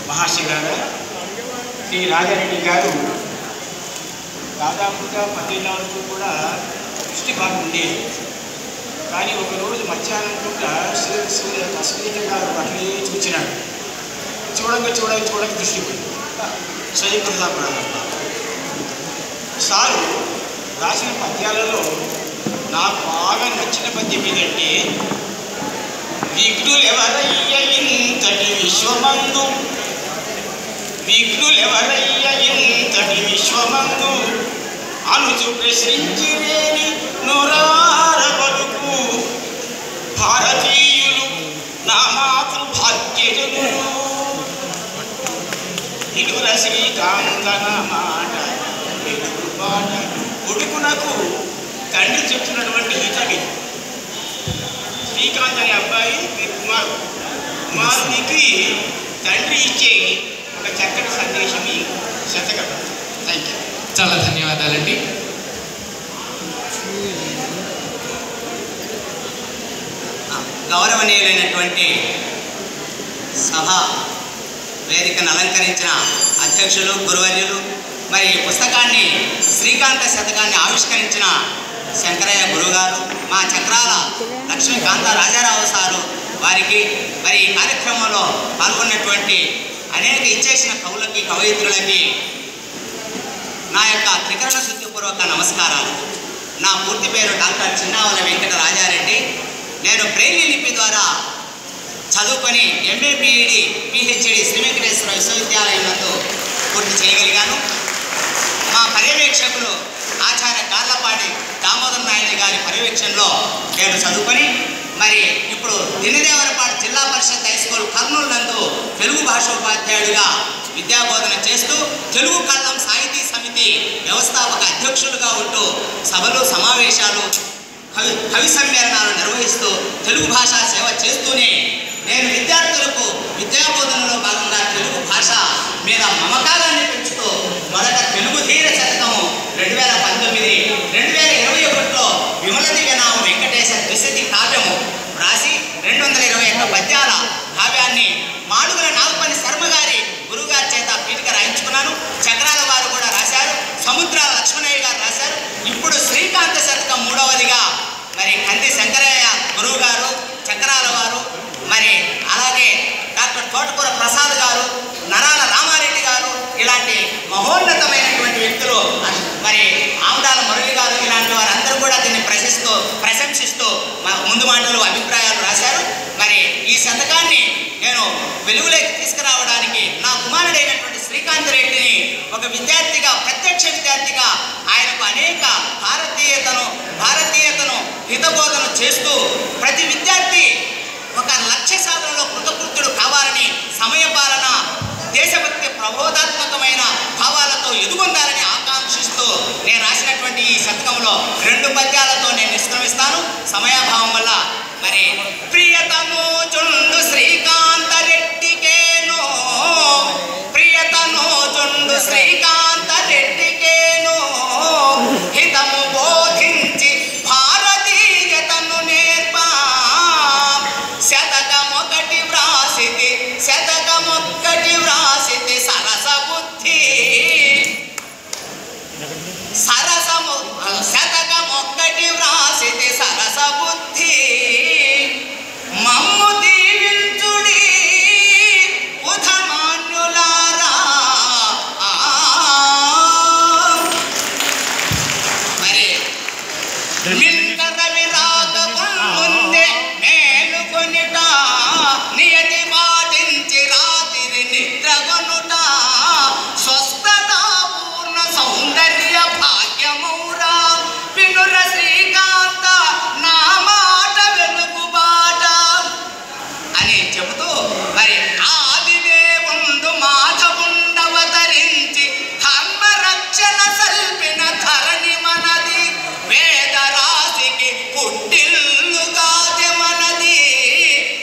మహాశిరాల శ్రీ రాజారెడ్డి గారు దాదాపుగా 10 వరకు కూడా దృష్టి బాగా ఉండేది. కానీ ఒకరోజు మధ్యాహ్నం పూట సునీత గారు అట్లే చూచినాడు. చూడక దృష్టి పోయింది. స్వయంకృతాపరాధం సారు రాసిన పద్యాలలో నాకు బాగా నచ్చిన పద్యం ఏదంటే, విఘ్నులెవరయ్య ఇంతటి విశ్వమందు, విఘ్నులెవరయ్య ఇంతటి విశ్వమందు, అనుచు ప్రశ్నించిరేని నోరార పలుకు భారతీయులు నా మాతృభాగ్యజనులు. ఇలుర శ్రీకాంతన మాట వెలుగు బాట. కొడుకునకు తండ్రి చెప్తున్నటువంటి హితవి. శ్రీకాంత్ అనే అబ్బాయి కుమారునికి తండ్రి ఇచ్చే ఒక చక్కటి సందేశం ఈ శతకం. Thank you. చాలా ధన్యవాదాలండి. గౌరవనీయులైనటువంటి సభ వేదికను అలంకరించిన అధ్యక్షులు, గురువర్యులు, మరి ఈ పుస్తకాన్ని శ్రీకాంత శతకాన్ని ఆవిష్కరించిన శంకరయ్య గురుగారు, మా చక్రాల లక్ష్మీకాంత రాజారావు సారు వారికి, మరి ఈ కార్యక్రమంలో పాల్గొన్నటువంటి అనేక ఇచ్చేసిన కవులకి, కవయిత్రులకి నా యొక్క త్రికరణ శుద్ధిపూర్వక నమస్కారాలు. నా పూర్తి పేరు డాక్టర్ చిన్నావల వెంకట రాజారెడ్డి. నేను బ్రెయిలీ లిపి ద్వారా చదువుకొని MA BEd PhD Sri Venkateswara విశ్వవిద్యాలయంలో పూర్తి చేయగలిగాను. మా పర్యవేక్షకులు ఆచార్య గార్లపాటి దామోదర్ నాయుడు గారి పర్యవేక్షణలో నేను చదువుకొని, మరి ఇప్పుడు దినదేవరపాడు జిల్లా పరిషత్ హై స్కూల్ కర్నూలు నందు తెలుగు భాషోపాధ్యాయుడిగా విద్యాబోధన చేస్తూ తెలుగు కళ్ళం సాహితీ సమితి వ్యవస్థాపక అధ్యక్షులుగా ఉంటూ సభలు, సమావేశాలు, కవి సమ్మేళనాలు నిర్వహిస్తూ తెలుగు భాషా సేవ చేస్తూనే నేను విద్యార్థులకు విద్యాబోధనలో భాగంగా తెలుగు భాష మీద మమకారాన్ని పెంచుతూ మొదట తెలుగు ధీర శతకము 2019, 2021లో విమలదివ్యనామ వెంకటేశ ద్విశతి కావ్యము రాసి 221 పద్యాల కావ్యాన్ని మాడుగుల నాగపల్లి శర్మ గారి గురువుగారి చేత పీఠిక రాయించుకున్నాను. చక్రాల వారు కూడా రాశారు, సముద్రాల లక్ష్మణయ్య గారు రాశారు. ఇప్పుడు శ్రీకాంత శతకం 3వదిగా మరి కంది శంకరయ్య గురువు గారు, చక్రాల వారు, మరి అలాగే డాక్టర్ తోటకూర ప్రసాద్ గారు, నరాల రామారెడ్డి గారు, ఇలాంటి మహోన్నతమైనటువంటి వ్యక్తులు, మరి ఆమదాల మురళి గారు, ఇలాంటి వారందరూ కూడా దీన్ని ప్రశంసిస్తూ ముందు మాటలు, అభిప్రాయాలు రాశారు. మరి ఈ శతకాన్ని నేను వెలుగులోకి తీసుకురావడానికి నా కుమారుడైనటువంటి శ్రీకాంత్ రెడ్డిని ఒక విద్యార్థిగా, ప్రత్యక్ష విద్యార్థిగా ఆయనకు అనేక భారతీయతను హితబోధన చేస్తూ ప్రతి విద్యార్థి ఒక లక్ష్య సాధనలో కృతకృత్యుడు కావాలని, సమయపాలన, దేశభక్తి, ప్రబోధాత్మకమైన భావాలతో ఎదుగొందాలని ఆకాంక్షిస్తూ నేను రాసినటువంటి ఈ శతకంలో 2 పద్యాలతో నేను నిష్క్రమిస్తాను సమయాభావం వల్ల. మరి ప్రియతమో చుండు శ్రీకాంత రెడ్డికేనో, ప్రియతనో చుండు శ్రీకాంత రెడ్డికేనో, హితము బోధించి భారతీయతను నేర్పా, శతకమొకటి వ్రాసితి సరస బుద్ధి, శతకమొక్కటి వ్రాసితి సరస బుద్ధి, మమ్ము దీవించుడి ఉధమాన్యులారా. మరి రవి రాకముందే మేలుకొనిట, నియతి పాటించి రాత్రి నిద్రగొనుట, స్వస్థతాపూర్ణ సౌందర్య భాగ్యమౌరా, వినుర శ్రీకాంత నా మాట వెలుగుబాట అని చెబుతూ, మరి ఆదిదేవుండు మాధవుండవతరించి ధర్మ రక్షణ సల్పిన ధరణి మనది, వేద రాశికి పుట్టిల్లుగాది మనది,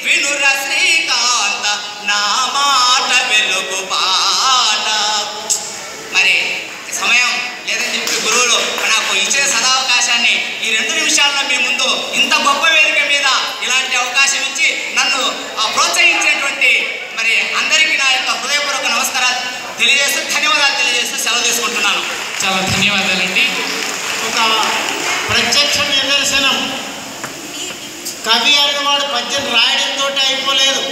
వినుర శ్రీకాంత నా మాట వెలుగుబాట. మరి సమయం లేదని చెప్పి గురువులు నాకు ఇచ్చిన సదావకాశాన్ని ఈ 2 నిమిషాల్లో మీ ముందు ఇంత గొప్ప వేదిక మీద ఇలాంటి అవకాశం ఇచ్చి నన్ను ప్రోత్సహించినటువంటి తెలియజేస్తూ ధన్యవాదాలు తెలియజేస్తూ సెలవు తీసుకుంటున్నాను. చాలా ధన్యవాదాలండి. ఒక ప్రత్యక్ష నిదర్శనం. కవి అనేవాడు పద్యం రాయడంతో అయిపోలేదు,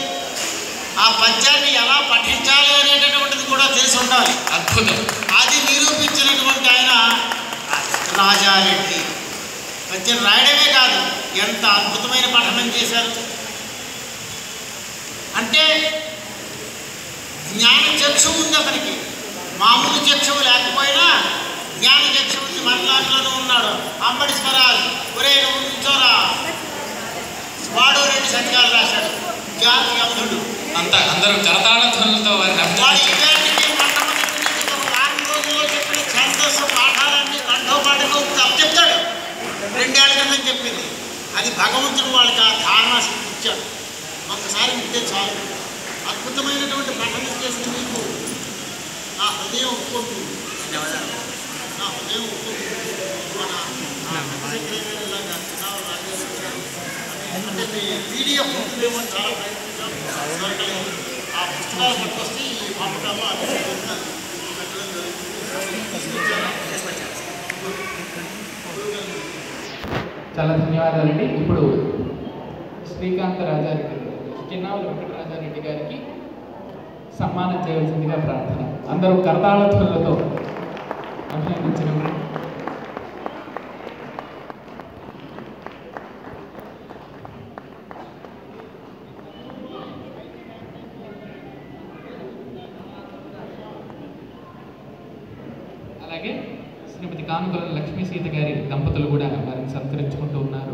ఆ పద్యాన్ని ఎలా పఠించాలి అనేటటువంటిది కూడా తెలిసి ఉండాలి. అద్భుతం. అది నిరూపించినటువంటి ఆయన రాజారెడ్డి. పద్యం రాయడమే కాదు, ఎంత అద్భుతమైన పఠనం చేశారు. అంటే జ్ఞాన చక్షువు ఉంది అతనికి, మామూలు చక్షువు లేకపోయినా జ్ఞాన చక్షువు ఉంది. మన దాంట్లోనూ ఉన్నాడు. అంబడి స్వరాజ్, ఒరే నువ్వు నుంచోరా, వాడు 2 శతకాలు రాశాడు. జాతి అంధుడు అంతా అందరూ కరతాళ ధ్వనులతో వారిని వాడి ఇవాటికి మొట్టమొదటి ఒక వారం రోజుల్లో చెప్పిన ఛందస్సు పాఠాలన్నీ కంఠోపాఠంలో చెప్తాడు. 2 ఏళ్ల కింద చెప్పింది. అది భగవంతుడు వాళ్ళకి ఆ ధారణ ఇచ్చాడు. ఒక్కసారి వింటే చాలు. అద్భుతమైనటువంటి పఠనం చేసిన మీకు నా హృదయం ఒప్పుకుంటుంది. నా హృదయం ఒప్పుకుంటుంది. మన సెక్రటరీ లాగా అంటే మీ పీడిఎఫ్ ఉంటుందేమో చాలా ప్రయత్నించాం. ఆ పుస్తకాలు పట్టుకొస్తే ఈ పంపకాలు అది పెట్టడం చాలా ధన్యవాదాలండి. ఇప్పుడు శ్రీకాంత రాజారెడ్డి, చిన్నావుల వెంకటరాజారెడ్డి గారికి సన్మానం చేయవలసిందిగా ప్రార్థన. అందరూ కరతాళ ధ్వనులతో అభినందించిన అలాగే శ్రీమతి కానుకల లక్ష్మీ సీత గారి దంపతులు కూడా వారిని సత్కరించుకుంటూ ఉన్నారు.